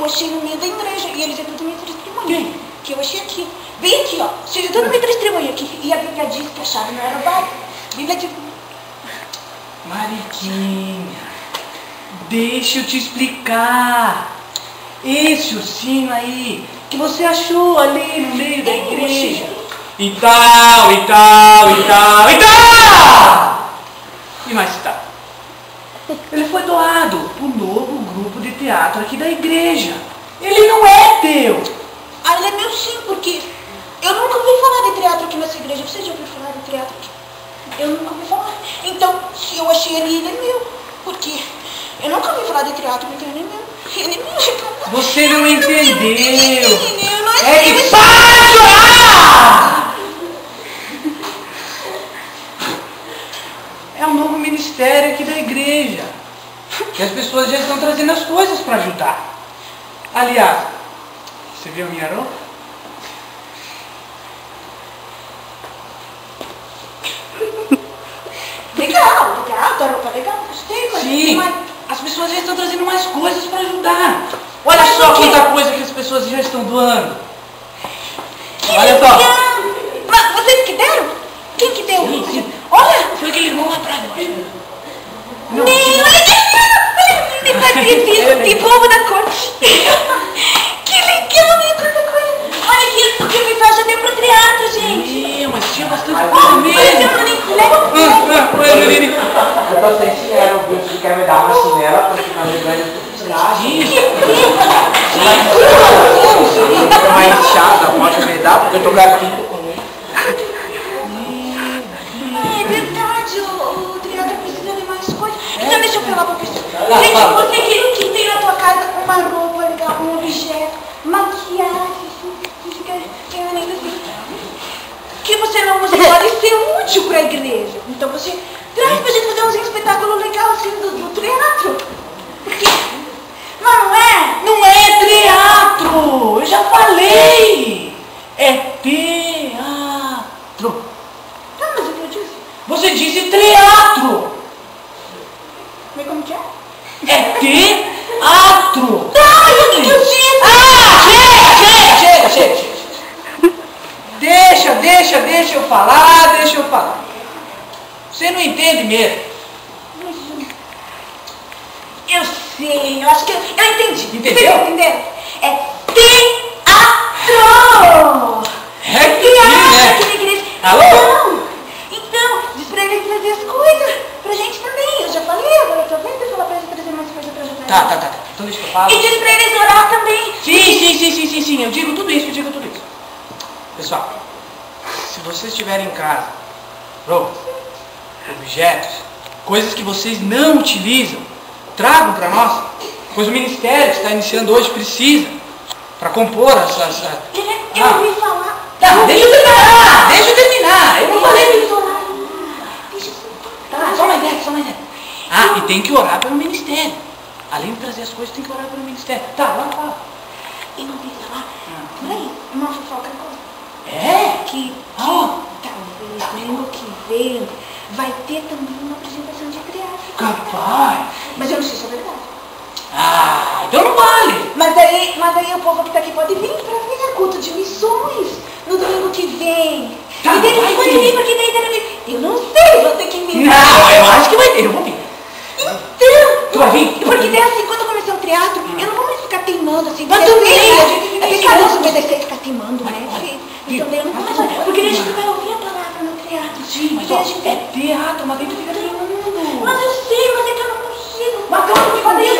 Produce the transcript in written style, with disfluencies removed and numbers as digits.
achei no meio da igreja. E eles é tudo meio testemunha. Quem? Que eu achei aqui. Bem aqui, ó. Seja tudo meio testemunha aqui. E a Bíblia diz que a chave não era roubada. A Bíblia diz... Mariquinha, deixa eu te explicar. Esse ursinho aí, que você achou ali no meio da igreja. E tal. E mais tal. Ele foi doado para um novo grupo de teatro aqui da igreja. Ele não é teu. Ah, ele é meu sim, porque eu nunca ouvi falar de teatro aqui nessa igreja. Você já ouviu falar de teatro aqui? Eu nunca ouvi falar. Então, se eu achei ele é meu. Porque eu nunca ouvi falar de teatro, então ele é meu. Ele é meu. Você não entendeu. Eu não É que para de chorar! É um novo ministério aqui da igreja. E as pessoas já estão trazendo as coisas para ajudar. Aliás, você viu a minha roupa? Legal, tua roupa legal, gostei. Mas Sim, mas as pessoas já estão trazendo mais coisas para ajudar. Olha só quanta coisa que as pessoas já estão doando. Olha só. Mas vocês que deram? Quem que deu? Sim. Olha! Foi aquele irmão lá atrás, eu acho. Meu, olha que povo da corte. Que legal, minha tanta coisa. Olha aqui, o que me faz já deu pro teatro, gente. Mas tinha bastante coisa mesmo. Oi, Ameline. Eu tô sem chinelo, o Deus quer me dar uma chinela pra ficar me ganhando. Mais chata, pode me dar, porque eu tô gatinho. É verdade, o teatro precisa de mais coisas. Então deixa eu falar pra pessoa. Gente, você que tem na tua casa uma roupa legal, um objeto, maquiagem, que você não usa, pode ser útil pra igreja. Então você traz pra gente fazer um espetáculo legal assim do teatro. Porque não é? Não é teatro! Eu já falei! É teatro! Não, mas o que eu disse? Você disse teatro! Mas como que é? É teatro! Tá, e o que eu disse? Chega! Deixa eu falar. Você não entende mesmo. Eu sei, eu acho que eu entendi. Entendeu? Vocês entenderam? É teatro! É que teatro sim, né? aqui na igreja. Alô? Então, diz pra eles trazer as coisas pra gente também. Eu já falei, agora eu tô vendo eu falar pra eles trazer mais coisas pra ajudar. Tá. Então deixa que eu falo. E diz pra eles orar também. Sim. Eu digo tudo isso. Pessoal, se vocês tiverem em casa roupas, objetos, coisas que vocês não utilizam, tragam para nós, pois o ministério que está iniciando hoje precisa para compor essas... Eu ouvi falar. Tá, deixa eu terminar. Eu não falei. Tá, só uma ideia. E tem que orar pelo ministério. Além de trazer as coisas, tem que orar pelo ministério. Tá, vai fala. Eu não ouvi falar. Peraí, uma fofoca. É? Que talvez domingo que vem vai ter também uma apresentação de teatro. Capaz. Mas eu não sei se é verdade. Então não vale. Mas aí o povo que tá aqui pode vir pra ver a culto de missões no domingo que vem. Tá, e daí vai eles podem ter. vir, porque daí também... Eu não sei, vou ter que me... Não, eu acho que vai ter, eu vou vir. Então, Tu vai vir? porque daí assim, quando eu comecei o teatro, eu não vou mais ficar teimando assim. Mas porque também, assim, a gente fica é ensinando. pecado obedecer e ficar teimando, né? Então daí eu não vou mais, porque daí a gente vai ouvir a palavra no teatro. Sim, mas daí ó, a gente... é teatro, mas daí tu fica teimando. Mas eu sei, mas é que eu não consigo. Mas calma, Mas daí eu